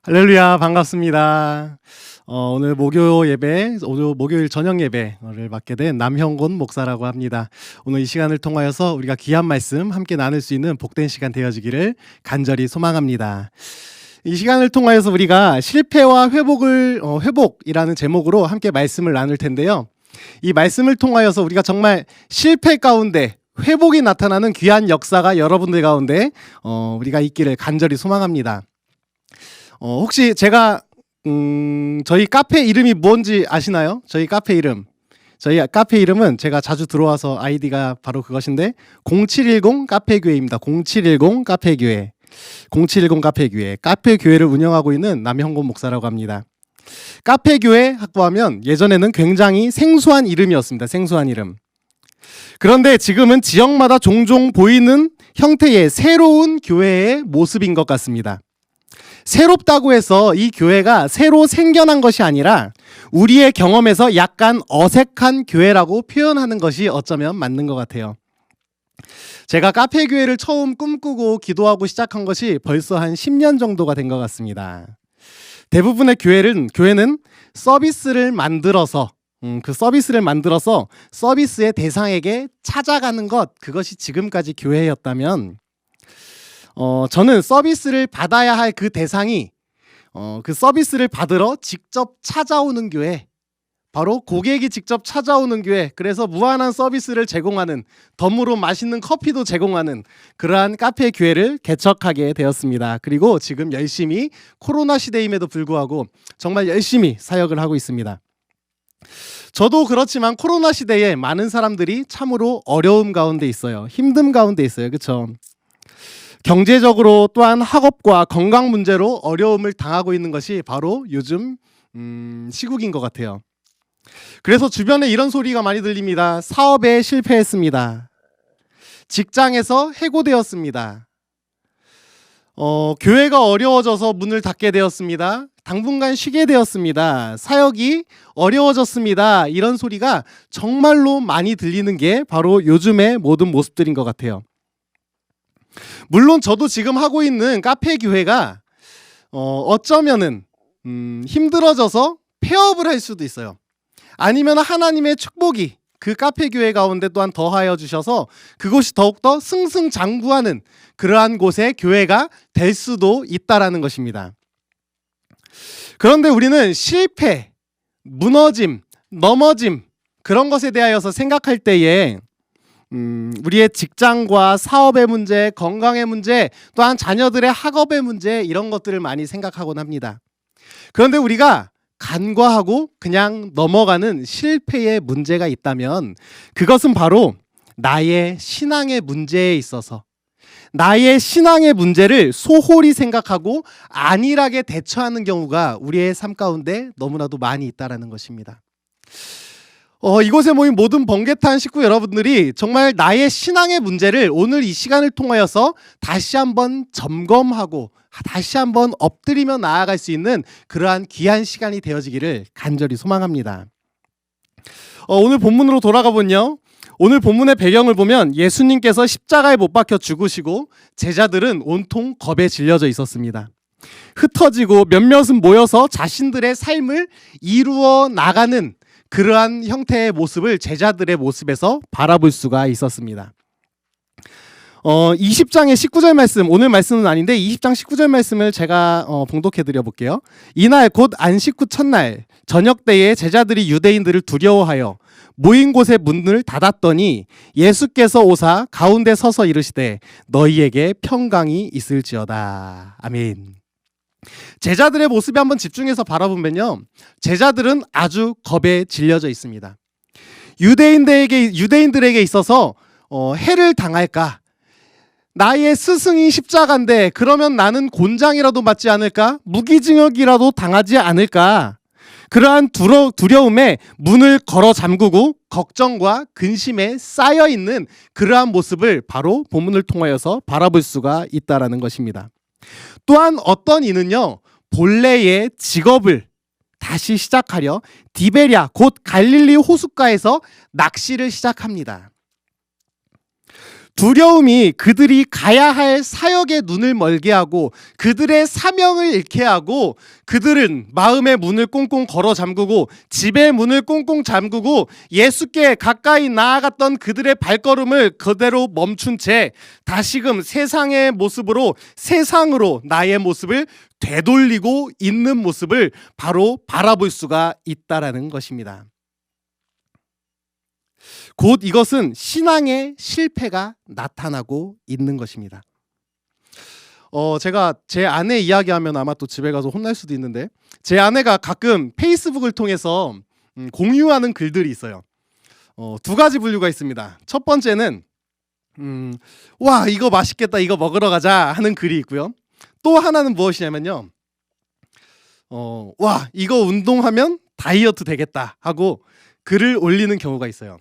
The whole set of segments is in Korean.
할렐루야, 반갑습니다. 오늘 목요일 저녁 예배를 맡게 된 남형곤 목사라고 합니다. 오늘 이 시간을 통하여서 우리가 귀한 말씀 함께 나눌 수 있는 복된 시간 되어지기를 간절히 소망합니다. 이 시간을 통하여서 우리가 실패와 회복이라는 제목으로 함께 말씀을 나눌 텐데요. 이 말씀을 통하여서 우리가 정말 실패 가운데 회복이 나타나는 귀한 역사가 여러분들 가운데 우리가 있기를 간절히 소망합니다. 혹시 제가 저희 카페 이름이 뭔지 아시나요? 저희 카페 이름은 제가 자주 들어와서 아이디가 바로 그것인데 0710 카페교회입니다. 0710 카페교회. 0710 카페교회. 카페교회를 운영하고 있는 남형곤 목사라고 합니다. 카페교회 하면 예전에는 굉장히 생소한 이름이었습니다. 생소한 이름. 그런데 지금은 지역마다 종종 보이는 형태의 새로운 교회의 모습인 것 같습니다. 새롭다고 해서 이 교회가 새로 생겨난 것이 아니라 우리의 경험에서 약간 어색한 교회라고 표현하는 것이 어쩌면 맞는 것 같아요. 제가 카페 교회를 처음 꿈꾸고 기도하고 시작한 것이 벌써 한 10년 정도가 된 것 같습니다. 대부분의 교회는 서비스를 만들어서 서비스의 대상에게 찾아가는 그것이 지금까지 교회였다면 저는 서비스를 받아야 할 그 대상이 그 서비스를 받으러 직접 찾아오는 교회, 바로 고객이 직접 찾아오는 교회, 그래서 무한한 서비스를 제공하는, 덤으로 맛있는 커피도 제공하는 그러한 카페 교회를 개척하게 되었습니다. 그리고 지금 열심히 코로나 시대임에도 불구하고 정말 열심히 사역을 하고 있습니다. 저도 그렇지만 코로나 시대에 많은 사람들이 참으로 어려움 가운데 있어요. 힘듦 가운데 있어요. 그렇죠? 경제적으로 또한 학업과 건강 문제로 어려움을 당하고 있는 것이 바로 요즘 시국인 것 같아요. 그래서 주변에 이런 소리가 많이 들립니다. 사업에 실패했습니다. 직장에서 해고되었습니다. 교회가 어려워져서 문을 닫게 되었습니다. 당분간 쉬게 되었습니다. 사역이 어려워졌습니다. 이런 소리가 정말로 많이 들리는 게 바로 요즘의 모든 모습들인 것 같아요. 물론 저도 지금 하고 있는 카페 교회가 어쩌면은 힘들어져서 폐업을 할 수도 있어요. 아니면 하나님의 축복이 그 카페 교회 가운데 또한 더하여 주셔서 그곳이 더욱더 승승장구하는 그러한 곳의 교회가 될 수도 있다라는 것입니다. 그런데 우리는 실패, 무너짐, 넘어짐, 그런 것에 대하여서 생각할 때에 우리의 직장과 사업의 문제, 건강의 문제, 또한 자녀들의 학업의 문제, 이런 것들을 많이 생각하곤 합니다. 그런데 우리가 간과하고 그냥 넘어가는 실패의 문제가 있다면 그것은 바로 나의 신앙의 문제에 있어서 나의 신앙의 문제를 소홀히 생각하고 안일하게 대처하는 경우가 우리의 삶 가운데 너무나도 많이 있다는 것입니다. 이곳에 모인 모든 번개탄 식구 여러분들이 정말 나의 신앙의 문제를 오늘 이 시간을 통하여서 다시 한번 점검하고 다시 한번 엎드리며 나아갈 수 있는 그러한 귀한 시간이 되어지기를 간절히 소망합니다. 오늘 본문으로 돌아가 보면요, 오늘 본문의 배경을 보면 예수님께서 십자가에 못 박혀 죽으시고 제자들은 온통 겁에 질려져 있었습니다. 흩어지고 몇몇은 모여서 자신들의 삶을 이루어 나가는 그러한 형태의 모습을 제자들의 모습에서 바라볼 수가 있었습니다. 20장의 19절 말씀, 오늘 말씀은 아닌데 20장 19절 말씀을 제가 봉독해 드려 볼게요. 이날 곧 안식 후 첫날 저녁 때에 제자들이 유대인들을 두려워하여 모인 곳의 문을 닫았더니 예수께서 오사 가운데 서서 이르시되 너희에게 평강이 있을지어다. 아멘. 제자들의 모습에 한번 집중해서 바라보면요, 제자들은 아주 겁에 질려져 있습니다. 유대인들에게 있어서 해를 당할까, 나의 스승이 십자가인데 그러면 나는 곤장이라도 맞지 않을까, 무기징역이라도 당하지 않을까, 그러한 두려움에 문을 걸어 잠그고 걱정과 근심에 쌓여 있는 그러한 모습을 바로 본문을 통하여서 바라볼 수가 있다라는 것입니다. 또한 어떤 이는요, 본래의 직업을 다시 시작하려 디베랴 곧 갈릴리 호숫가에서 낚시를 시작합니다. 두려움이 그들이 가야 할 사역의 눈을 멀게 하고 그들의 사명을 잃게 하고 그들은 마음의 문을 꽁꽁 걸어 잠그고 집의 문을 꽁꽁 잠그고 예수께 가까이 나아갔던 그들의 발걸음을 그대로 멈춘 채 다시금 세상의 모습으로 세상으로 나의 모습을 되돌리고 있는 모습을 바로 바라볼 수가 있다라는 것입니다. 곧 이것은 신앙의 실패가 나타나고 있는 것입니다. 제가 제 아내 이야기하면 아마 또 집에 가서 혼날 수도 있는데 제 아내가 가끔 페이스북을 통해서 공유하는 글들이 있어요. 두 가지 분류가 있습니다. 첫 번째는 와 이거 맛있겠다 이거 먹으러 가자 하는 글이 있고요. 또 하나는 무엇이냐면요. 와 이거 운동하면 다이어트 되겠다 하고 글을 올리는 경우가 있어요.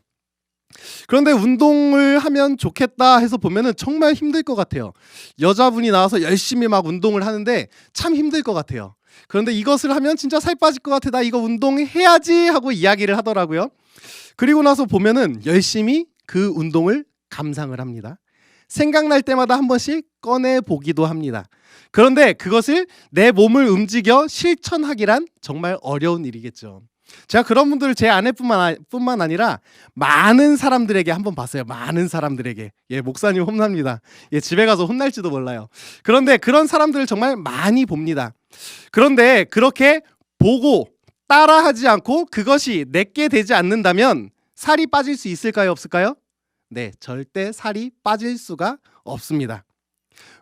그런데 운동을 하면 좋겠다 해서 보면은 정말 힘들 것 같아요. 여자분이 나와서 열심히 막 운동을 하는데 참 힘들 것 같아요. 그런데 이것을 하면 진짜 살 빠질 것 같아. 나 이거 운동해야지 하고 이야기를 하더라고요. 그리고 나서 보면은 열심히 그 운동을 감상을 합니다. 생각날 때마다 한 번씩 꺼내 보기도 합니다. 그런데 그것을 내 몸을 움직여 실천하기란 정말 어려운 일이겠죠. 제가 그런 분들을 제 아내뿐만 아니라 많은 사람들에게 한번 봤어요. 많은 사람들에게. 목사님 혼납니다. 집에 가서 혼날지도 몰라요. 그런데 그런 사람들을 정말 많이 봅니다. 그런데 그렇게 보고 따라하지 않고 그것이 내게 되지 않는다면 살이 빠질 수 있을까요? 없을까요? 네, 절대 살이 빠질 수가 없습니다.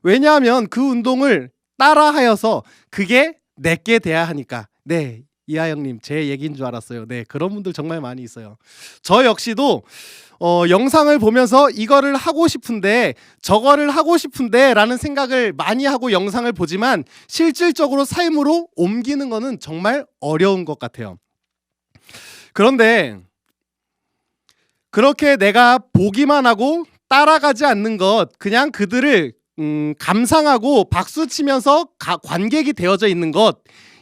왜냐하면 그 운동을 따라하여서 그게 내게 돼야 하니까. 네, 이하영님 제 얘기인 줄 알았어요. 네, 그런 분들 정말 많이 있어요. 저 역시도 영상을 보면서 이거를 하고 싶은데 저거를 하고 싶은데 라는 생각을 많이 하고 영상을 보지만 실질적으로 삶으로 옮기는 거는 정말 어려운 것 같아요. 그런데 그렇게 내가 보기만 하고 따라가지 않는 것, 그냥 그들을 감상하고 박수치면서 관객이 되어져 있는 것,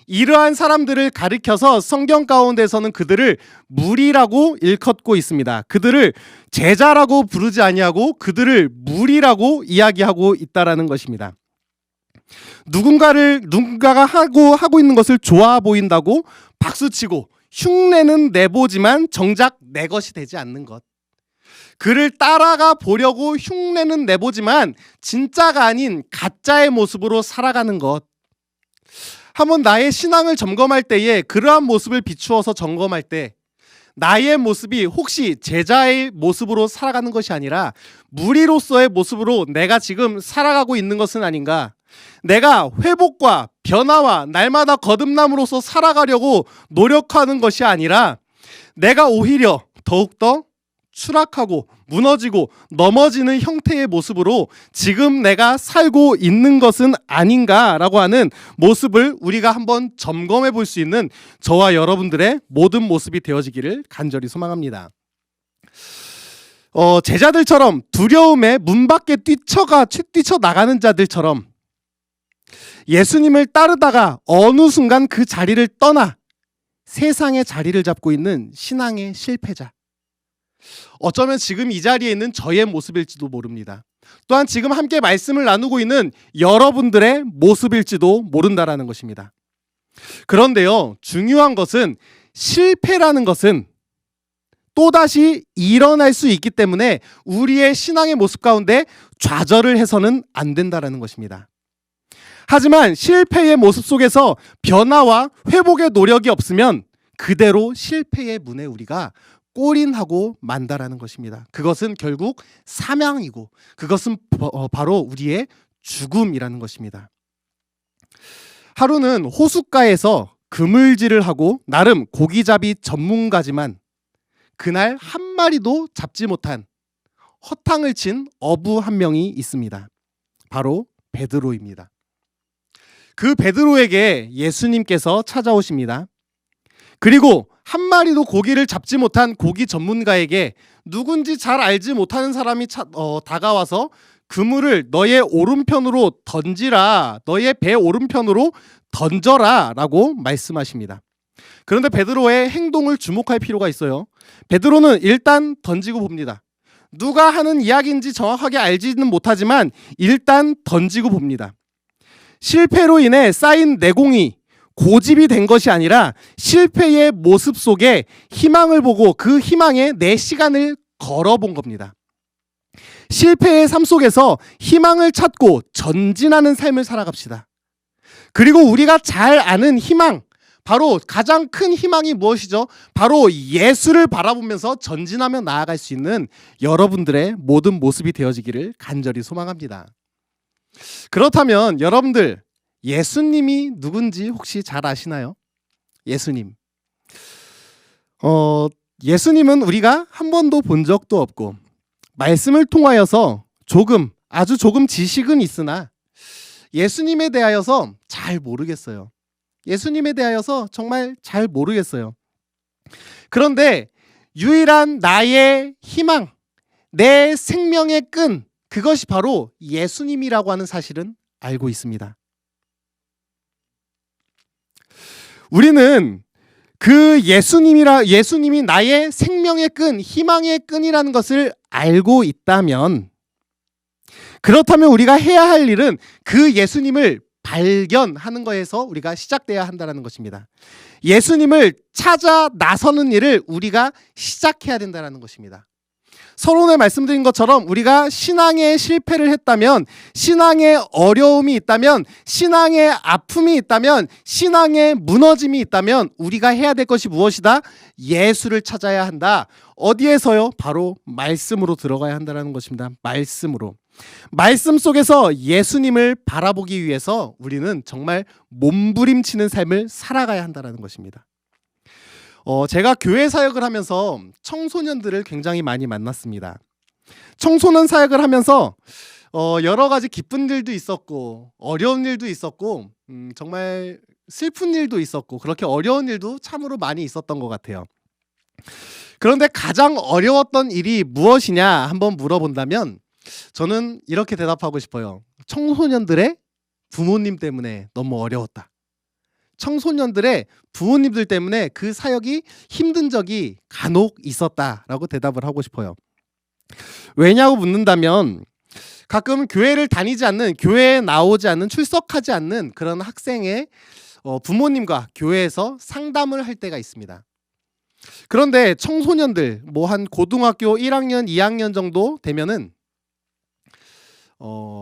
이러한 사람들을 가리켜서 성경 가운데서는 그들을 무리라고 일컫고 있습니다. 그들을 제자라고 부르지 아니하고 그들을 무리라고 이야기하고 있다라는 것입니다. 누군가가 하고 있는 것을 좋아 보인다고 박수치고 흉내는 내보지만 정작 내 것이 되지 않는 것. 그를 따라가 보려고 흉내는 내보지만 진짜가 아닌 가짜의 모습으로 살아가는 것. 한번 나의 신앙을 점검할 때에 그러한 모습을 비추어서 점검할 때 나의 모습이 혹시 제자의 모습으로 살아가는 것이 아니라 무리로서의 모습으로 내가 지금 살아가고 있는 것은 아닌가? 내가 회복과 변화와 날마다 거듭남으로서 살아가려고 노력하는 것이 아니라 내가 오히려 더욱더 추락하고 무너지고 넘어지는 형태의 모습으로 지금 내가 살고 있는 것은 아닌가라고 하는 모습을 우리가 한번 점검해 볼 수 있는 저와 여러분들의 모든 모습이 되어지기를 간절히 소망합니다. 제자들처럼 두려움에 문 밖에 뛰쳐나가는 자들처럼 예수님을 따르다가 어느 순간 그 자리를 떠나 세상의 자리를 잡고 있는 신앙의 실패자. 어쩌면 지금 이 자리에 있는 저의 모습일지도 모릅니다. 또한 지금 함께 말씀을 나누고 있는 여러분들의 모습일지도 모른다라는 것입니다. 그런데요, 중요한 것은 실패라는 것은 또다시 일어날 수 있기 때문에 우리의 신앙의 모습 가운데 좌절을 해서는 안 된다라는 것입니다. 하지만 실패의 모습 속에서 변화와 회복의 노력이 없으면 그대로 실패의 문에 우리가 골인하고 만다라는 것입니다. 그것은 결국 사망이고 그것은 바로 우리의 죽음이라는 것입니다. 하루는 호숫가에서 그물질을 하고 나름 고기잡이 전문가지만 그날 한 마리도 잡지 못한 허탕을 친 어부 한 명이 있습니다. 바로 베드로입니다. 그 베드로에게 예수님께서 찾아오십니다. 그리고 한 마리도 고기를 잡지 못한 고기 전문가에게 누군지 잘 알지 못하는 사람이 다가와서 그물을 너의 오른편으로 던지라, 너의 배 오른편으로 던져라 라고 말씀하십니다. 그런데 베드로의 행동을 주목할 필요가 있어요. 베드로는 일단 던지고 봅니다. 누가 하는 이야기인지 정확하게 알지는 못하지만 일단 던지고 봅니다. 실패로 인해 쌓인 내공이 고집이 된 것이 아니라 실패의 모습 속에 희망을 보고 그 희망에 내 시간을 걸어본 겁니다. 실패의 삶 속에서 희망을 찾고 전진하는 삶을 살아갑시다. 그리고 우리가 잘 아는 희망, 바로 가장 큰 희망이 무엇이죠? 바로 예수를 바라보면서 전진하며 나아갈 수 있는 여러분들의 모든 모습이 되어지기를 간절히 소망합니다. 그렇다면 여러분들, 예수님이 누군지 혹시 잘 아시나요? 예수님. 예수님은 우리가 한 번도 본 적도 없고 말씀을 통하여서 아주 조금 지식은 있으나 예수님에 대하여서 잘 모르겠어요. 예수님에 대하여서 정말 잘 모르겠어요. 그런데 유일한 나의 희망, 내 생명의 끈, 그것이 바로 예수님이라고 하는 사실은 알고 있습니다. 우리는 그 예수님이 나의 생명의 끈, 희망의 끈이라는 것을 알고 있다면, 그렇다면 우리가 해야 할 일은 그 예수님을 발견하는 것에서 우리가 시작돼야 한다는 것입니다. 예수님을 찾아 나서는 일을 우리가 시작해야 된다는 것입니다. 서론에 말씀드린 것처럼 우리가 신앙의 실패를 했다면, 신앙의 어려움이 있다면, 신앙의 아픔이 있다면, 신앙의 무너짐이 있다면 우리가 해야 될 것이 무엇이다? 예수를 찾아야 한다. 어디에서요? 바로 말씀으로 들어가야 한다는 것입니다. 말씀으로. 말씀 속에서 예수님을 바라보기 위해서 우리는 정말 몸부림치는 삶을 살아가야 한다는 것입니다. 제가 교회 사역을 하면서 청소년들을 굉장히 많이 만났습니다. 청소년 사역을 하면서 여러 가지 기쁜 일도 있었고 어려운 일도 있었고 정말 슬픈 일도 있었고 그렇게 어려운 일도 참으로 많이 있었던 것 같아요. 그런데 가장 어려웠던 일이 무엇이냐 한번 물어본다면 저는 이렇게 대답하고 싶어요. 청소년들의 부모님 때문에 너무 어려웠다. 청소년들의 부모님들 때문에 그 사역이 힘든 적이 간혹 있었다라고 대답을 하고 싶어요. 왜냐고 묻는다면 가끔 교회를 다니지 않는, 교회에 나오지 않는, 출석하지 않는 그런 학생의 부모님과 교회에서 상담을 할 때가 있습니다. 그런데 청소년들 한 고등학교 1학년, 2학년 정도 되면은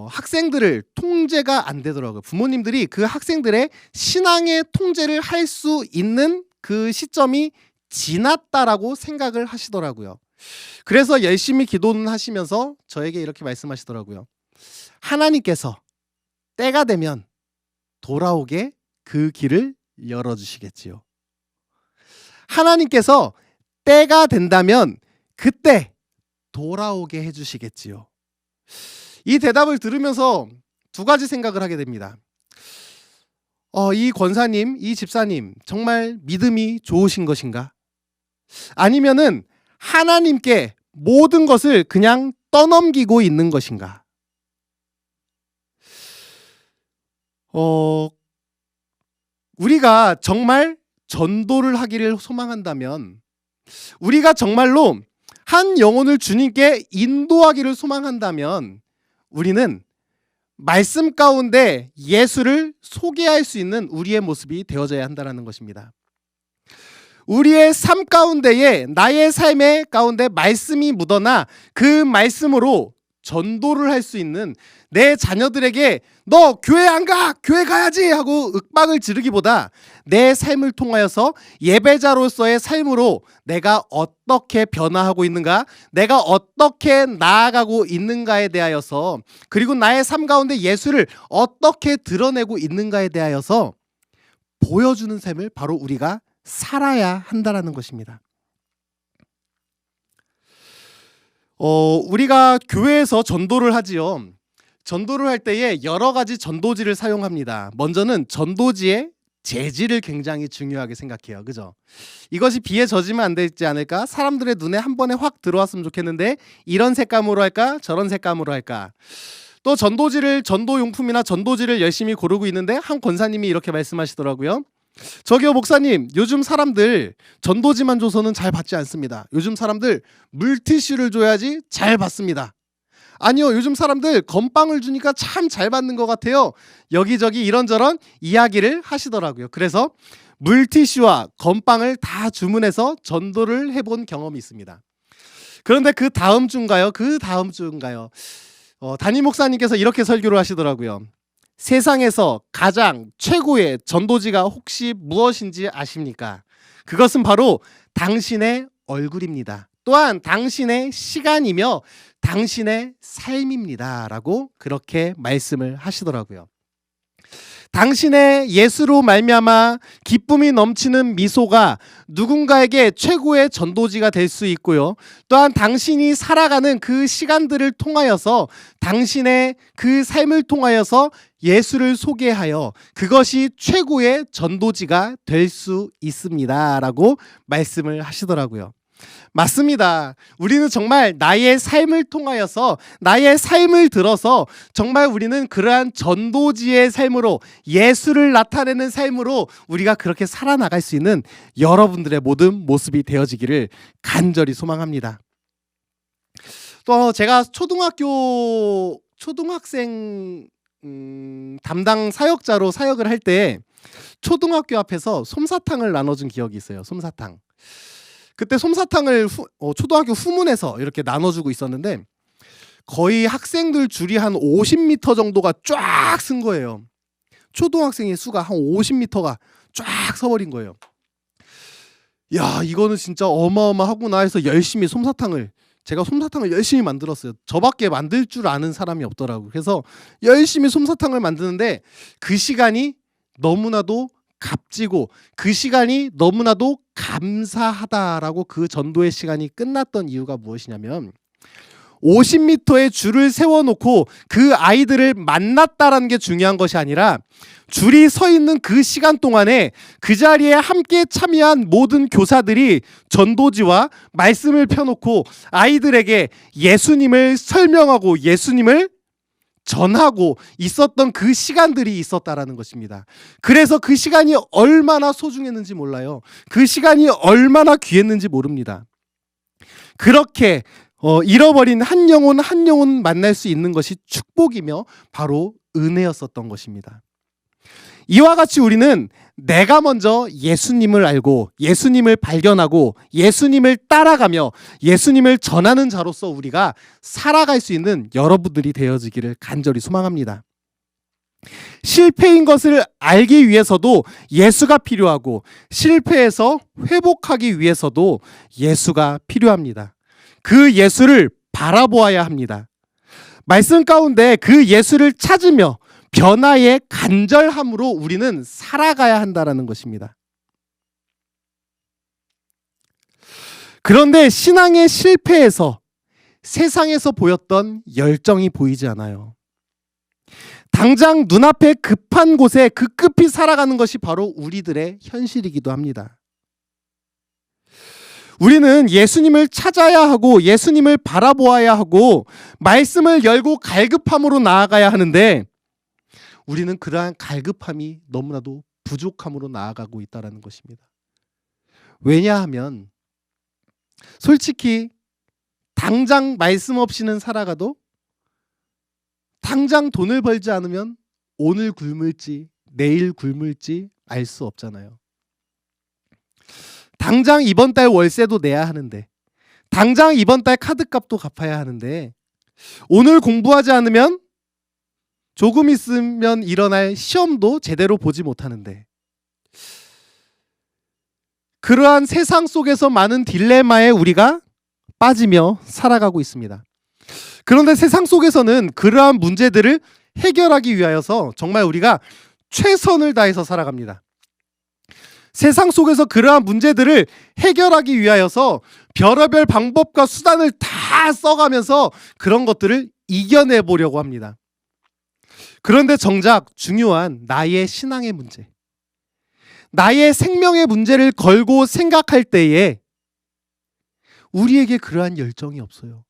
학생들을 통제가 안 되더라고요. 부모님들이 그 학생들의 신앙의 통제를 할 수 있는 그 시점이 지났다라고 생각을 하시더라고요. 그래서 열심히 기도는 하시면서 저에게 이렇게 말씀하시더라고요. 하나님께서 때가 되면 돌아오게 그 길을 열어주시겠지요. 하나님께서 때가 된다면 그때 돌아오게 해주시겠지요. 이 대답을 들으면서 두 가지 생각을 하게 됩니다. 이 권사님, 이 집사님 정말 믿음이 좋으신 것인가? 아니면은 하나님께 모든 것을 그냥 떠넘기고 있는 것인가? 우리가 정말 전도를 하기를 소망한다면, 우리가 정말로 한 영혼을 주님께 인도하기를 소망한다면 우리는 말씀 가운데 예수를 소개할 수 있는 우리의 모습이 되어져야 한다는 것입니다. 우리의 삶 가운데에, 나의 삶의 가운데 말씀이 묻어나 그 말씀으로 전도를 할 수 있는, 내 자녀들에게 너 교회 안 가! 교회 가야지! 하고 윽박을 지르기보다 내 삶을 통하여서 예배자로서의 삶으로 내가 어떻게 변화하고 있는가, 내가 어떻게 나아가고 있는가에 대하여서, 그리고 나의 삶 가운데 예수를 어떻게 드러내고 있는가에 대하여서 보여주는 삶을 바로 우리가 살아야 한다는 것입니다. 우리가 교회에서 전도를 하지요. 전도를 할 때에 여러 가지 전도지를 사용합니다. 먼저는 전도지의 재질을 굉장히 중요하게 생각해요. 그죠? 이것이 비에 젖으면 안 되지 않을까? 사람들의 눈에 한 번에 확 들어왔으면 좋겠는데 이런 색감으로 할까? 저런 색감으로 할까? 또 전도용품이나 전도지를 열심히 고르고 있는데 한 권사님이 이렇게 말씀하시더라고요. 저기요 목사님, 요즘 사람들 전도지만 줘서는 잘 받지 않습니다. 요즘 사람들 물티슈를 줘야지 잘 받습니다. 아니요, 요즘 사람들 건빵을 주니까 참 잘 받는 것 같아요. 여기저기 이런저런 이야기를 하시더라고요. 그래서 물티슈와 건빵을 다 주문해서 전도를 해본 경험이 있습니다. 그런데 그 다음 주인가요? 담임 목사님께서 이렇게 설교를 하시더라고요. 세상에서 가장 최고의 전도지가 혹시 무엇인지 아십니까? 그것은 바로 당신의 얼굴입니다. 또한 당신의 시간이며 당신의 삶입니다. 라고 그렇게 말씀을 하시더라고요. 당신의 예수로 말미암아 기쁨이 넘치는 미소가 누군가에게 최고의 전도지가 될 수 있고요. 또한 당신이 살아가는 그 시간들을 통하여서 당신의 그 삶을 통하여서 예수를 소개하여 그것이 최고의 전도지가 될 수 있습니다. 라고 말씀을 하시더라고요. 맞습니다. 우리는 정말 나의 삶을 통하여서 나의 삶을 들어서 정말 우리는 그러한 전도지의 삶으로 예수를 나타내는 삶으로 우리가 그렇게 살아나갈 수 있는 여러분들의 모든 모습이 되어지기를 간절히 소망합니다. 또 제가 초등학생 담당 사역자로 사역을 할 때 초등학교 앞에서 솜사탕을 나눠준 기억이 있어요. 솜사탕. 그때 솜사탕을 초등학교 후문에서 이렇게 나눠주고 있었는데 거의 학생들 줄이 한 50m 정도가 쫙 쓴 거예요. 초등학생의 수가 한 50m가 쫙 서버린 거예요. 야, 이거는 진짜 어마어마하구나 해서 제가 솜사탕을 열심히 만들었어요. 저밖에 만들 줄 아는 사람이 없더라고요. 그래서 열심히 솜사탕을 만드는데 그 시간이 너무나도 값지고 그 시간이 너무나도 감사하다라고 그 전도의 시간이 끝났던 이유가 무엇이냐면 50m의 줄을 세워놓고 그 아이들을 만났다라는 게 중요한 것이 아니라 줄이 서 있는 그 시간 동안에 그 자리에 함께 참여한 모든 교사들이 전도지와 말씀을 펴놓고 아이들에게 예수님을 설명하고 예수님을 전하고 있었던 그 시간들이 있었다라는 것입니다. 그래서 그 시간이 얼마나 소중했는지 몰라요. 그 시간이 얼마나 귀했는지 모릅니다. 그렇게 잃어버린 한 영혼 만날 수 있는 것이 축복이며 바로 은혜였었던 것입니다. 이와 같이 우리는 내가 먼저 예수님을 알고 예수님을 발견하고 예수님을 따라가며 예수님을 전하는 자로서 우리가 살아갈 수 있는 여러분들이 되어지기를 간절히 소망합니다. 실패인 것을 알기 위해서도 예수가 필요하고 실패해서 회복하기 위해서도 예수가 필요합니다. 그 예수를 바라보아야 합니다. 말씀 가운데 그 예수를 찾으며 변화의 간절함으로 우리는 살아가야 한다는 것입니다. 그런데 신앙의 실패에서 세상에서 보였던 열정이 보이지 않아요. 당장 눈앞에 급한 곳에 급급히 살아가는 것이 바로 우리들의 현실이기도 합니다. 우리는 예수님을 찾아야 하고 예수님을 바라보아야 하고 말씀을 열고 갈급함으로 나아가야 하는데 우리는 그러한 갈급함이 너무나도 부족함으로 나아가고 있다는 것입니다. 왜냐하면 솔직히 당장 말씀 없이는 살아가도 당장 돈을 벌지 않으면 오늘 굶을지 내일 굶을지 알 수 없잖아요. 당장 이번 달 월세도 내야 하는데 당장 이번 달 카드값도 갚아야 하는데 오늘 공부하지 않으면 조금 있으면 일어날 시험도 제대로 보지 못하는데 그러한 세상 속에서 많은 딜레마에 우리가 빠지며 살아가고 있습니다. 그런데 세상 속에서는 그러한 문제들을 해결하기 위하여서 정말 우리가 최선을 다해서 살아갑니다. 세상 속에서 그러한 문제들을 해결하기 위하여서 별의별 방법과 수단을 다 써가면서 그런 것들을 이겨내 보려고 합니다. 그런데 정작 중요한 나의 신앙의 문제, 나의 생명의 문제를 걸고 생각할 때에 우리에게 그러한 열정이 없어요.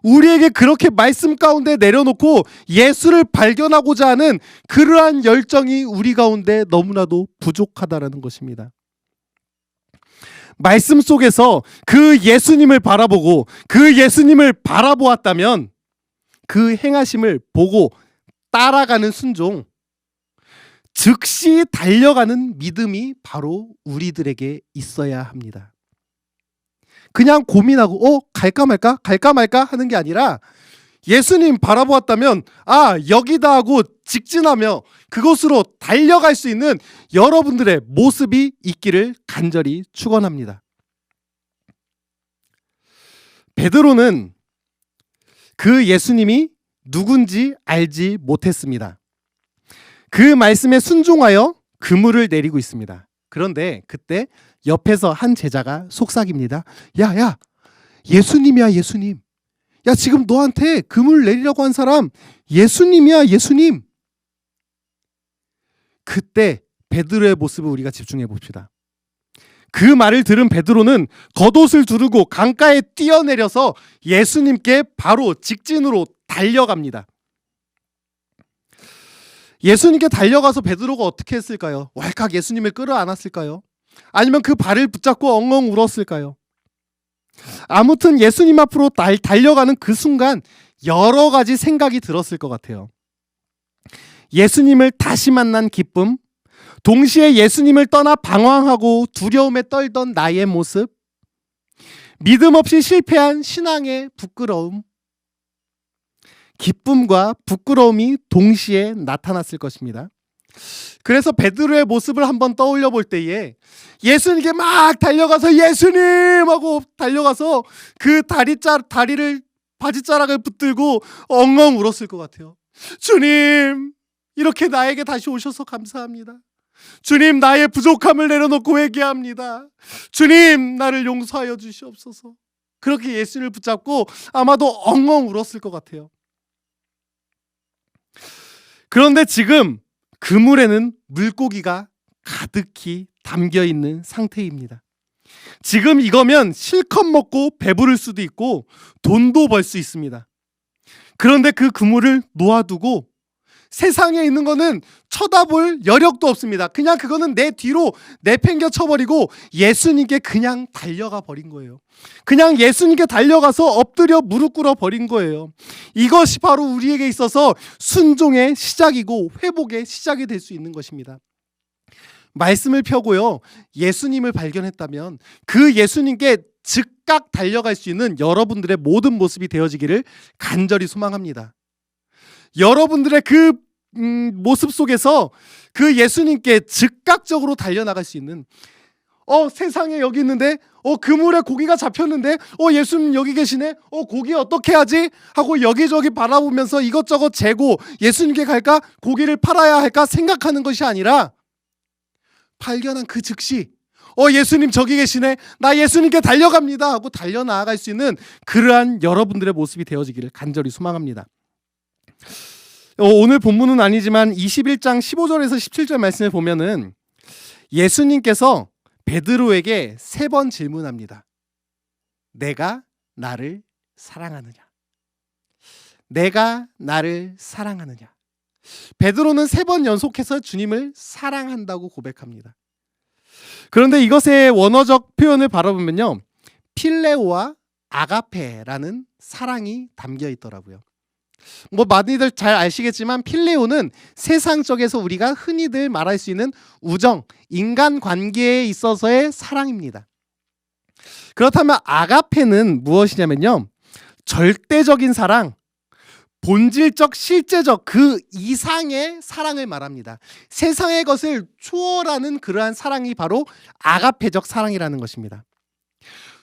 우리에게 그렇게 말씀 가운데 내려놓고 예수를 발견하고자 하는 그러한 열정이 우리 가운데 너무나도 부족하다라는 것입니다. 말씀 속에서 그 예수님을 바라보고 그 예수님을 바라보았다면 그 행하심을 보고 따라가는 순종, 즉시 달려가는 믿음이 바로 우리들에게 있어야 합니다. 그냥 고민하고 갈까 말까 하는 게 아니라 예수님 바라보았다면 여기다 하고 직진하며 그곳으로 달려갈 수 있는 여러분들의 모습이 있기를 간절히 축원합니다. 베드로는 그 예수님이 누군지 알지 못했습니다. 그 말씀에 순종하여 그물을 내리고 있습니다. 그런데 그때 옆에서 한 제자가 속삭입니다. 야, 예수님이야, 예수님. 야, 지금 너한테 그물 내리라고 한 사람 예수님이야, 예수님. 그때 베드로의 모습을 우리가 집중해 봅시다. 그 말을 들은 베드로는 겉옷을 두르고 강가에 뛰어내려서 예수님께 바로 직진으로 달려갑니다. 예수님께 달려가서 베드로가 어떻게 했을까요? 왈칵 예수님을 끌어안았을까요? 아니면 그 발을 붙잡고 엉엉 울었을까요? 아무튼 예수님 앞으로 달려가는 그 순간 여러 가지 생각이 들었을 것 같아요. 예수님을 다시 만난 기쁨, 동시에 예수님을 떠나 방황하고 두려움에 떨던 나의 모습, 믿음 없이 실패한 신앙의 부끄러움, 기쁨과 부끄러움이 동시에 나타났을 것입니다. 그래서 베드로의 모습을 한번 떠올려 볼 때에 예수님께 막 달려가서 예수님 하고 달려가서 그 다리를 바지자락을 붙들고 엉엉 울었을 것 같아요. 주님, 이렇게 나에게 다시 오셔서 감사합니다. 주님, 나의 부족함을 내려놓고 회개합니다. 주님, 나를 용서하여 주시옵소서. 그렇게 예수님을 붙잡고 아마도 엉엉 울었을 것 같아요. 그런데 지금 그물에는 물고기가 가득히 담겨 있는 상태입니다. 지금 이거면 실컷 먹고 배부를 수도 있고 돈도 벌 수 있습니다. 그런데 그 그물을 놓아두고 세상에 있는 거는 쳐다볼 여력도 없습니다. 그냥 그거는 내 뒤로 내팽겨 쳐버리고 예수님께 그냥 달려가 버린 거예요. 그냥 예수님께 달려가서 엎드려 무릎 꿇어 버린 거예요. 이것이 바로 우리에게 있어서 순종의 시작이고 회복의 시작이 될 수 있는 것입니다. 말씀을 펴고요, 예수님을 발견했다면 그 예수님께 즉각 달려갈 수 있는 여러분들의 모든 모습이 되어지기를 간절히 소망합니다. 여러분들의 그 모습 속에서 그 예수님께 즉각적으로 달려나갈 수 있는, 세상에 여기 있는데 그물에 고기가 잡혔는데 예수님 여기 계시네, 고기 어떻게 하지 하고 여기저기 바라보면서 이것저것 재고 예수님께 갈까, 고기를 팔아야 할까 생각하는 것이 아니라 발견한 그 즉시 예수님 저기 계시네, 나 예수님께 달려갑니다 하고 달려나아갈 수 있는 그러한 여러분들의 모습이 되어지기를 간절히 소망합니다. 오늘 본문은 아니지만 21장 15절에서 17절 말씀을 보면은 예수님께서 베드로에게 3번 질문합니다. 내가 나를 사랑하느냐? 내가 나를 사랑하느냐? 베드로는 3번 연속해서 주님을 사랑한다고 고백합니다. 그런데 이것의 원어적 표현을 바라보면요, 필레오와 아가페라는 사랑이 담겨 있더라고요. 많이들 잘 아시겠지만 필레오는 세상적에서 우리가 흔히들 말할 수 있는 우정, 인간관계에 있어서의 사랑입니다. 그렇다면 아가페는 무엇이냐면요, 절대적인 사랑, 본질적, 실제적 그 이상의 사랑을 말합니다. 세상의 것을 초월하는 그러한 사랑이 바로 아가페적 사랑이라는 것입니다.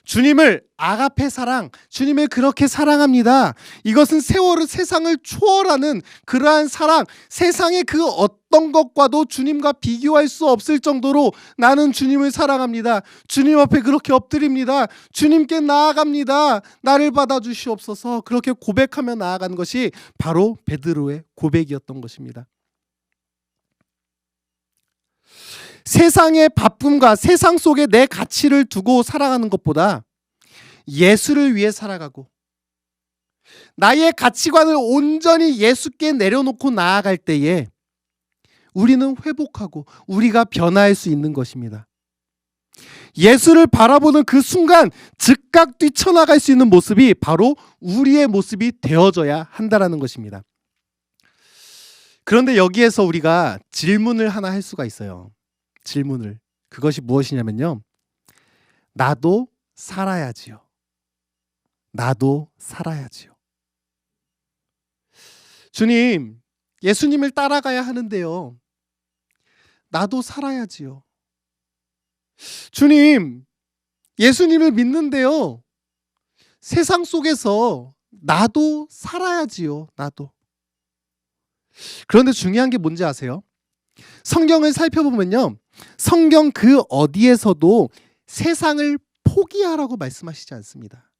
주님을 아가페 사랑, 주님을 그렇게 사랑합니다. 이것은 세상을 초월하는 그러한 사랑, 세상의 그 어떤 것과도 주님과 비교할 수 없을 정도로 나는 주님을 사랑합니다. 주님 앞에 그렇게 엎드립니다. 주님께 나아갑니다. 나를 받아주시옵소서. 그렇게 고백하며 나아가는 것이 바로 베드로의 고백이었던 것입니다. 세상의 바쁨과 세상 속에 내 가치를 두고 살아가는 것보다 예수를 위해 살아가고 나의 가치관을 온전히 예수께 내려놓고 나아갈 때에 우리는 회복하고 우리가 변화할 수 있는 것입니다. 예수를 바라보는 그 순간 즉각 뛰쳐나갈 수 있는 모습이 바로 우리의 모습이 되어져야 한다는 것입니다. 그런데 여기에서 우리가 질문을 하나 할 수가 있어요. 질문을. 그것이 무엇이냐면요. 나도 살아야지요. 나도 살아야지요. 주님, 예수님을 따라가야 하는데요. 나도 살아야지요. 주님, 예수님을 믿는데요. 세상 속에서 나도 살아야지요. 나도. 그런데 중요한 게 뭔지 아세요? 성경을 살펴보면요. 성경 그 어디에서도 세상을 포기하라고 말씀하시지 않습니다.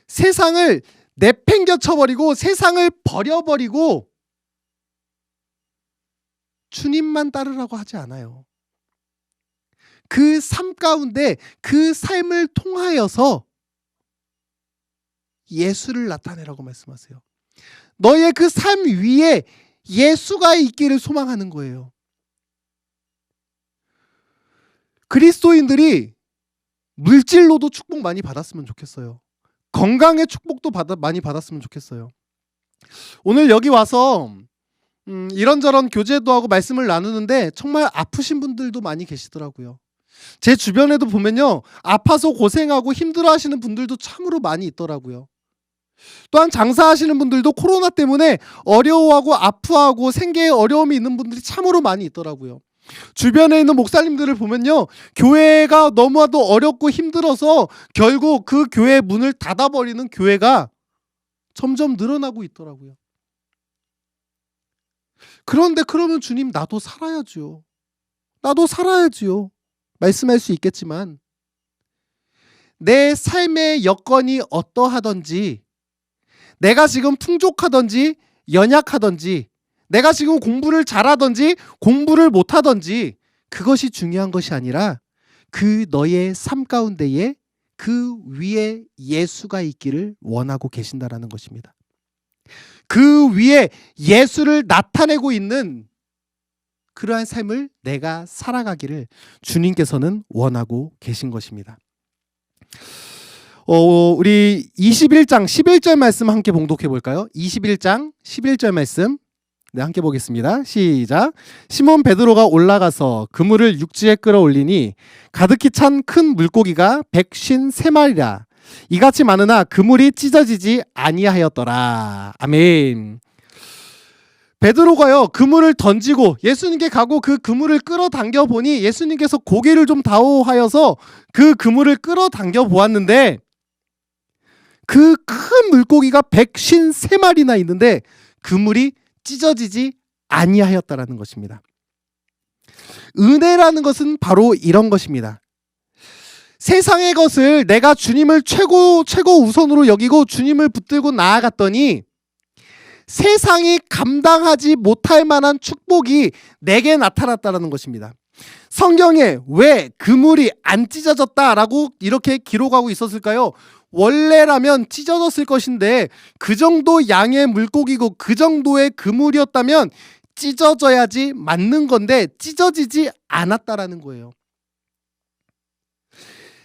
세상을 내팽겨 쳐버리고 세상을 버려버리고 주님만 따르라고 하지 않아요. 그 삶 가운데 그 삶을 통하여서 예수를 나타내라고 말씀하세요. 너의 그 삶 위에 예수가 있기를 소망하는 거예요. 그리스도인들이 물질로도 축복 많이 받았으면 좋겠어요. 건강의 축복도 많이 받았으면 좋겠어요. 오늘 여기 와서 이런저런 교제도 하고 말씀을 나누는데 정말 아프신 분들도 많이 계시더라고요. 제 주변에도 보면요. 아파서 고생하고 힘들어하시는 분들도 참으로 많이 있더라고요. 또한 장사하시는 분들도 코로나 때문에 어려워하고 아프하고 생계에 어려움이 있는 분들이 참으로 많이 있더라고요. 주변에 있는 목사님들을 보면요. 교회가 너무나도 어렵고 힘들어서 결국 그 교회 문을 닫아버리는 교회가 점점 늘어나고 있더라고요. 그런데 그러면 주님 나도 살아야죠. 나도 살아야지요. 말씀할 수 있겠지만 내 삶의 여건이 어떠하든지 내가 지금 풍족하든지 연약하든지 내가 지금 공부를 잘하든지 공부를 못하든지 그것이 중요한 것이 아니라 그 너의 삶 가운데에 그 위에 예수가 있기를 원하고 계신다라는 것입니다. 그 위에 예수를 나타내고 있는 그러한 삶을 내가 살아가기를 주님께서는 원하고 계신 것입니다. 우리 21장 11절 말씀 함께 봉독해 볼까요? 21장 11절 말씀 네, 함께 보겠습니다. 시작. 시몬 베드로가 올라가서 그물을 육지에 끌어올리니 가득히 찬 큰 물고기가 153마리라. 이같이 많으나 그물이 찢어지지 아니하였더라. 아멘. 베드로가요 그물을 던지고 예수님께 가고 그 그물을 끌어당겨 보니 예수님께서 고개를 좀 다호하여서 그 그물을 끌어당겨 보았는데 그 큰 물고기가 153마리나 있는데 그물이 찢어지지 아니하였다라는 것입니다. 은혜라는 것은 바로 이런 것입니다. 세상의 것을 내가 주님을 최고 우선으로 여기고 주님을 붙들고 나아갔더니 세상이 감당하지 못할 만한 축복이 내게 나타났다는 것입니다. 성경에 왜 그물이 안 찢어졌다라고 이렇게 기록하고 있었을까요? 원래라면 찢어졌을 것인데 그 정도 양의 물고기고 그 정도의 그물이었다면 찢어져야지 맞는 건데 찢어지지 않았다라는 거예요.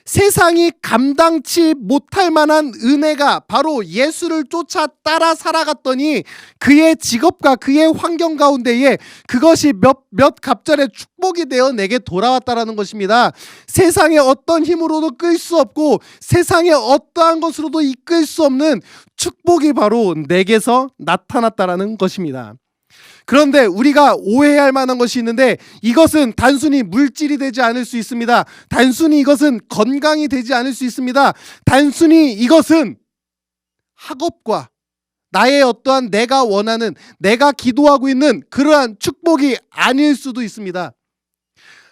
세상이 감당치 못할 만한 은혜가 바로 예수를 쫓아 따라 살아갔더니 그의 직업과 그의 환경 가운데에 그것이 몇 갑절의 축복이 되어 내게 돌아왔다라는 것입니다. 세상의 어떤 힘으로도 끌 수 없고 세상의 어떠한 것으로도 이끌 수 없는 축복이 바로 내게서 나타났다라는 것입니다. 그런데 우리가 오해할 만한 것이 있는데 이것은 단순히 물질이 되지 않을 수 있습니다. 단순히 이것은 건강이 되지 않을 수 있습니다. 단순히 이것은 학업과 나의 어떠한 내가 원하는 내가 기도하고 있는 그러한 축복이 아닐 수도 있습니다.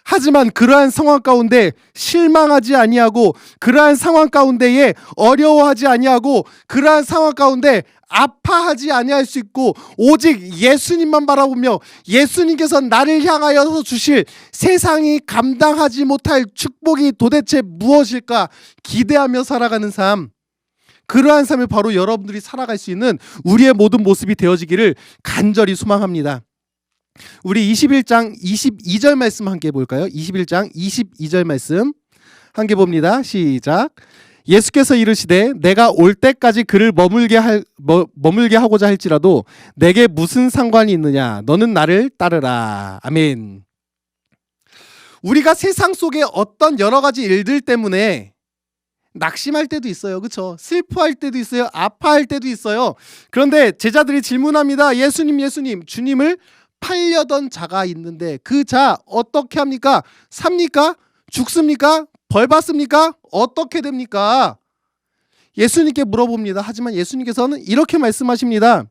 하지만 그러한 상황 가운데 실망하지 아니하고 그러한 상황 가운데에 어려워하지 아니하고 그러한 상황 가운데 아파하지 아니할 수 있고 오직 예수님만 바라보며 예수님께서 나를 향하여서 주실 세상이 감당하지 못할 축복이 도대체 무엇일까 기대하며 살아가는 삶, 그러한 삶을 바로 여러분들이 살아갈 수 있는 우리의 모든 모습이 되어지기를 간절히 소망합니다. 우리 21장 22절 말씀 함께 볼까요? 21장 22절 말씀 함께 봅니다. 시작. 예수께서 이르시되 내가 올 때까지 그를 머물게 하고자 할지라도 내게 무슨 상관이 있느냐? 너는 나를 따르라. 아멘. 우리가 세상 속에 어떤 여러 가지 일들 때문에 낙심할 때도 있어요. 그렇죠? 슬퍼할 때도 있어요. 아파할 때도 있어요. 그런데 제자들이 질문합니다. 예수님, 주님을 팔려던 자가 있는데 그 자 어떻게 합니까? 삽니까? 죽습니까? 벌 받습니까? 어떻게 됩니까? 예수님께 물어봅니다. 하지만 예수님께서는 이렇게 말씀하십니다.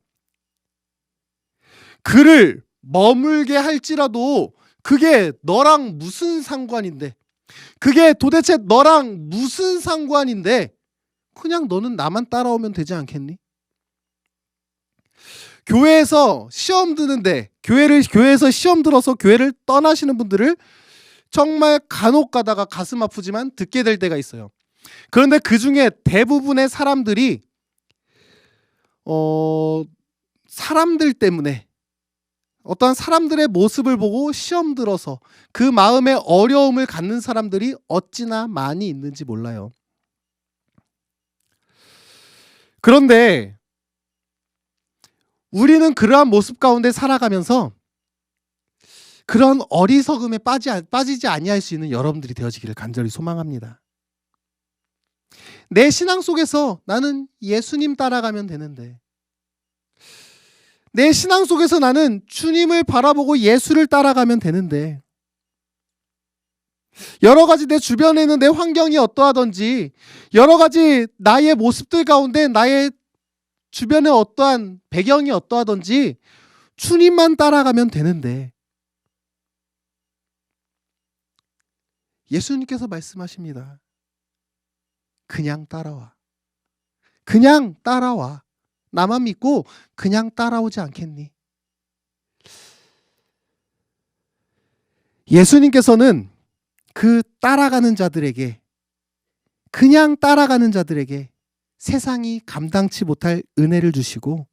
그를 머물게 할지라도 그게 너랑 무슨 상관인데? 그게 도대체 너랑 무슨 상관인데? 그냥 너는 나만 따라오면 되지 않겠니? 교회에서 시험 드는데 교회에서 시험 들어서 교회를 떠나시는 분들을 정말 간혹 가다가 가슴 아프지만 듣게 될 때가 있어요. 그런데 그 중에 대부분의 사람들이 사람들 때문에 어떠한 사람들의 모습을 보고 시험 들어서 그 마음에 어려움을 갖는 사람들이 어찌나 많이 있는지 몰라요. 그런데 우리는 그러한 모습 가운데 살아가면서 그런 어리석음에 빠지지 아니할 수 있는 여러분들이 되어지기를 간절히 소망합니다. 내 신앙 속에서 나는 예수님 따라가면 되는데, 내 신앙 속에서 나는 주님을 바라보고 예수를 따라가면 되는데, 여러 가지 내 주변에 있는 내 환경이 어떠하든지, 여러 가지 나의 모습들 가운데 나의 주변에 어떠한 배경이 어떠하든지 주님만 따라가면 되는데, 예수님께서 말씀하십니다. 그냥 따라와. 그냥 따라와. 나만 믿고 그냥 따라오지 않겠니? 예수님께서는 그 따라가는 자들에게, 그냥 따라가는 자들에게 세상이 감당치 못할 은혜를 주시고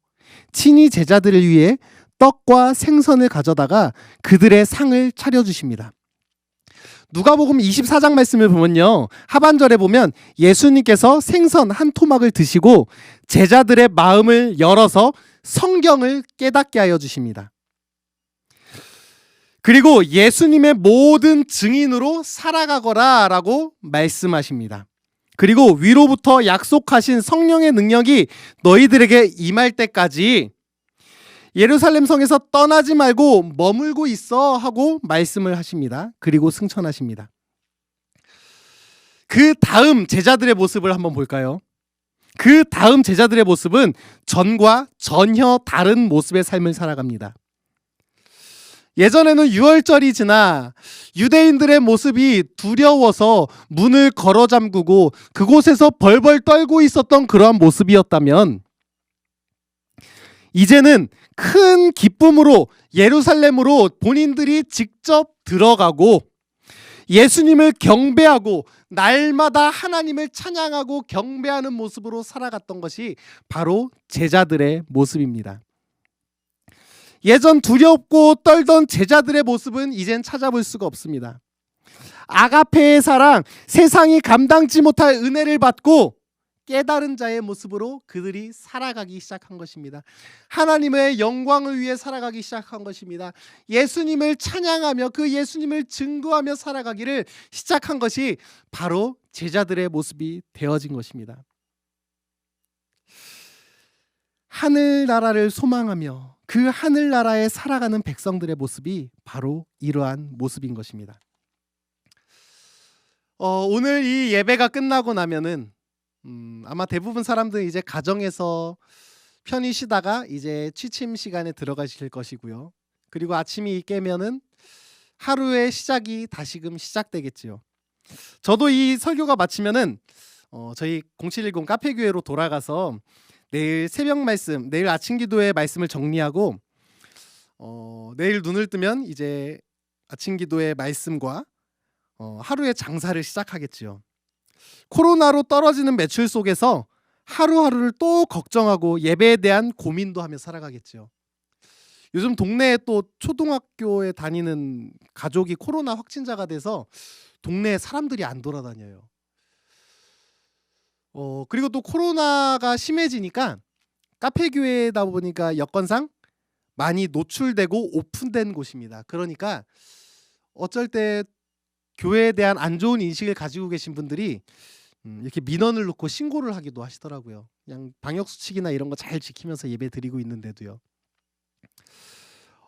친히 제자들을 위해 떡과 생선을 가져다가 그들의 상을 차려주십니다. 누가복음 24장 말씀을 보면요, 하반절에 보면 예수님께서 생선 한 토막을 드시고 제자들의 마음을 열어서 성경을 깨닫게 하여 주십니다. 그리고 예수님의 모든 증인으로 살아가거라 라고 말씀하십니다. 그리고 위로부터 약속하신 성령의 능력이 너희들에게 임할 때까지 예루살렘 성에서 떠나지 말고 머물고 있어 하고 말씀을 하십니다. 그리고 승천하십니다. 그 다음 제자들의 모습을 한번 볼까요? 그 다음 제자들의 모습은 전과 전혀 다른 모습의 삶을 살아갑니다. 예전에는 유월절이 지나 유대인들의 모습이 두려워서 문을 걸어 잠그고 그곳에서 벌벌 떨고 있었던 그러한 모습이었다면, 이제는 큰 기쁨으로 예루살렘으로 본인들이 직접 들어가고 예수님을 경배하고 날마다 하나님을 찬양하고 경배하는 모습으로 살아갔던 것이 바로 제자들의 모습입니다. 예전 두렵고 떨던 제자들의 모습은 이젠 찾아볼 수가 없습니다. 아가페의 사랑, 세상이 감당치 못할 은혜를 받고 깨달은 자의 모습으로 그들이 살아가기 시작한 것입니다. 하나님의 영광을 위해 살아가기 시작한 것입니다. 예수님을 찬양하며 그 예수님을 증거하며 살아가기를 시작한 것이 바로 제자들의 모습이 되어진 것입니다. 하늘나라를 소망하며 그 하늘나라에 살아가는 백성들의 모습이 바로 이러한 모습인 것입니다. 오늘 이 예배가 끝나고 나면은 아마 대부분 사람들은 이제 가정에서 편히 쉬다가 이제 취침 시간에 들어가실 것이고요. 그리고 아침이 깨면은 하루의 시작이 다시금 시작되겠지요. 저도 이 설교가 마치면은 저희 0710 카페교회로 돌아가서 내일 새벽 말씀, 내일 아침 기도의 말씀을 정리하고 내일 눈을 뜨면 이제 아침 기도의 말씀과 하루의 장사를 시작하겠지요. 코로나로 떨어지는 매출 속에서 하루하루를 또 걱정하고 예배에 대한 고민도 하며 살아가겠죠. 요즘 동네에 또 초등학교에 다니는 가족이 코로나 확진자가 돼서 동네에 사람들이 안 돌아다녀요. 그리고 또 코로나가 심해지니까 카페 교회다 보니까 여건상 많이 노출되고 오픈된 곳입니다. 그러니까 어쩔 때 교회에 대한 안 좋은 인식을 가지고 계신 분들이 이렇게 민원을 넣고 신고를 하기도 하시더라고요. 그냥 방역 수칙이나 이런 거 잘 지키면서 예배 드리고 있는데도요.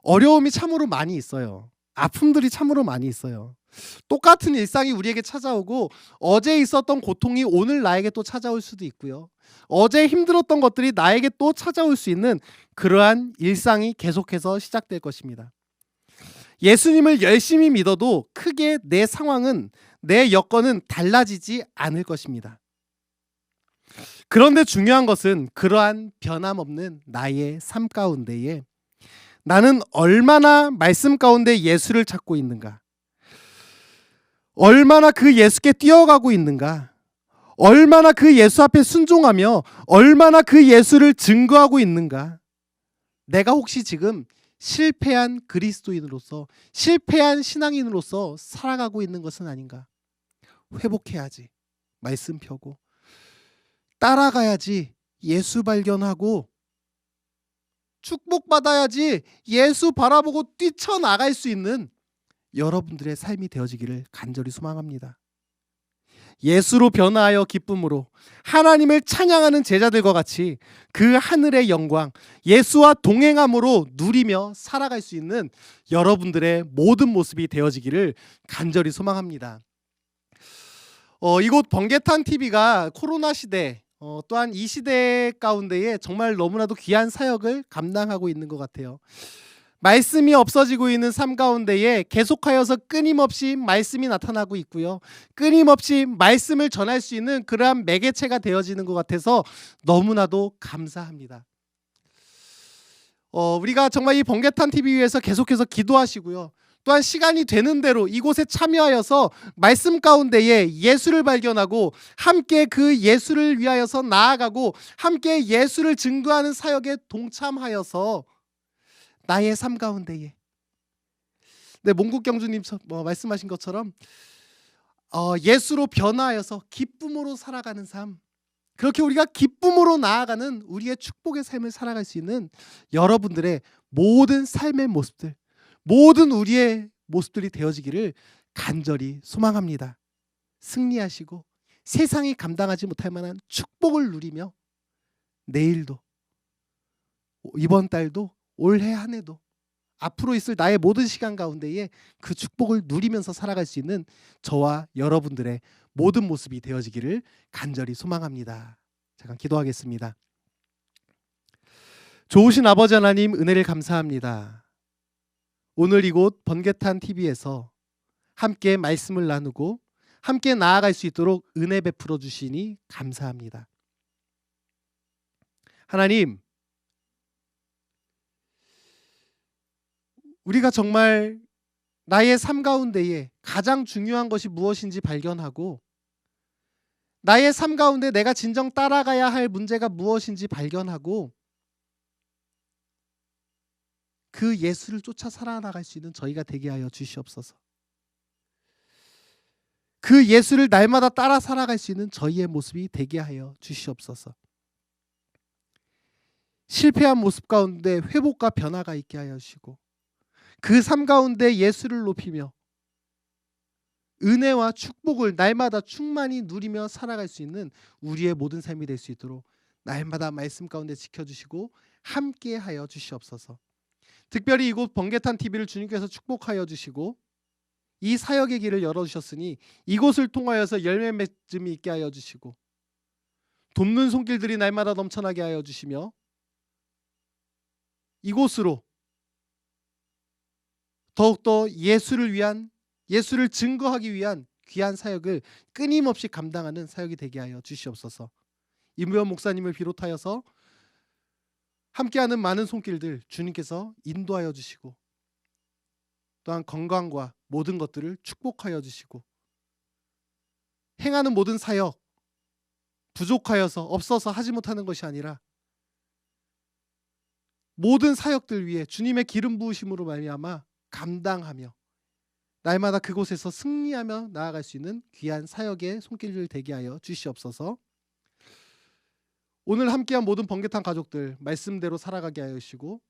어려움이 참으로 많이 있어요. 아픔들이 참으로 많이 있어요. 똑같은 일상이 우리에게 찾아오고 어제 있었던 고통이 오늘 나에게 또 찾아올 수도 있고요. 어제 힘들었던 것들이 나에게 또 찾아올 수 있는 그러한 일상이 계속해서 시작될 것입니다. 예수님을 열심히 믿어도 크게 내 상황은, 내 여건은 달라지지 않을 것입니다. 그런데 중요한 것은 그러한 변함없는 나의 삶 가운데에 나는 얼마나 말씀 가운데 예수를 찾고 있는가, 얼마나 그 예수께 뛰어가고 있는가, 얼마나 그 예수 앞에 순종하며 얼마나 그 예수를 증거하고 있는가. 내가 혹시 지금 실패한 그리스도인으로서, 실패한 신앙인으로서 살아가고 있는 것은 아닌가. 회복해야지, 말씀 펴고 따라가야지, 예수 발견하고 축복받아야지, 예수 바라보고 뛰쳐나갈 수 있는 여러분들의 삶이 되어지기를 간절히 소망합니다. 예수로 변화하여 기쁨으로 하나님을 찬양하는 제자들과 같이 그 하늘의 영광, 예수와 동행함으로 누리며 살아갈 수 있는 여러분들의 모든 모습이 되어지기를 간절히 소망합니다. 이곳 번개탄 TV가 코로나 시대, 또한 이 시대 가운데에 정말 너무나도 귀한 사역을 감당하고 있는 것 같아요. 말씀이 없어지고 있는 삶 가운데에 계속하여서 끊임없이 말씀이 나타나고 있고요. 끊임없이 말씀을 전할 수 있는 그러한 매개체가 되어지는 것 같아서 너무나도 감사합니다. 우리가 정말 이 번개탄 TV 위해서 계속해서 기도하시고요. 또한 시간이 되는 대로 이곳에 참여하여서 말씀 가운데에 예수를 발견하고 함께 그 예수를 위하여서 나아가고 함께 예수를 증거하는 사역에 동참하여서 나의 삶 가운데에, 몽국경주님 말씀하신 것처럼 예수로 변화하여서 기쁨으로 살아가는 삶, 그렇게 우리가 기쁨으로 나아가는 우리의 축복의 삶을 살아갈 수 있는 여러분들의 모든 삶의 모습들, 모든 우리의 모습들이 되어지기를 간절히 소망합니다. 승리하시고 세상이 감당하지 못할 만한 축복을 누리며 내일도, 이번 달도, 올해 한 해도, 앞으로 있을 나의 모든 시간 가운데에 그 축복을 누리면서 살아갈 수 있는 저와 여러분들의 모든 모습이 되어지기를 간절히 소망합니다. 잠깐 기도하겠습니다. 좋으신 아버지 하나님, 은혜를 감사합니다. 오늘 이곳 번개탄 TV에서 함께 말씀을 나누고 함께 나아갈 수 있도록 은혜 베풀어 주시니 감사합니다. 하나님, 우리가 정말 나의 삶 가운데에 가장 중요한 것이 무엇인지 발견하고 나의 삶 가운데 내가 진정 따라가야 할 문제가 무엇인지 발견하고 그 예수를 쫓아 살아나갈 수 있는 저희가 되게 하여 주시옵소서. 그 예수를 날마다 따라 살아갈 수 있는 저희의 모습이 되게 하여 주시옵소서. 실패한 모습 가운데 회복과 변화가 있게 하여 주시고 그 삶 가운데 예수를 높이며 은혜와 축복을 날마다 충만히 누리며 살아갈 수 있는 우리의 모든 삶이 될 수 있도록 날마다 말씀 가운데 지켜주시고 함께 하여 주시옵소서. 특별히 이곳 번개탄 TV를 주님께서 축복하여 주시고 이 사역의 길을 열어주셨으니 이곳을 통하여서 열매 맺음이 있게 하여 주시고 돕는 손길들이 날마다 넘쳐나게 하여 주시며 이곳으로 더욱더 예수를 위한, 예수를 증거하기 위한 귀한 사역을 끊임없이 감당하는 사역이 되게 하여 주시옵소서. 임무현 목사님을 비롯하여서 함께하는 많은 손길들 주님께서 인도하여 주시고 또한 건강과 모든 것들을 축복하여 주시고 행하는 모든 사역 부족하여서 없어서 하지 못하는 것이 아니라 모든 사역들 위해 주님의 기름 부으심으로 말미암아 감당하며 날마다 그곳에서 승리하며 나아갈 수 있는 귀한 사역의 손길을 되게 하여 주시옵소서. 오늘 함께한 모든 번개탄 가족들 말씀대로 살아가게 하여 주시고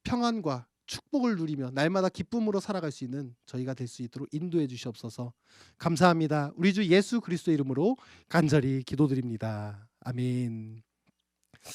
평안과 축복을 누리며 날마다 기쁨으로 살아갈 수 있는 저희가 될 수 있도록 인도해 주시옵소서. 감사합니다. 우리 주 예수 그리스도 이름으로 간절히 기도드립니다. 아멘.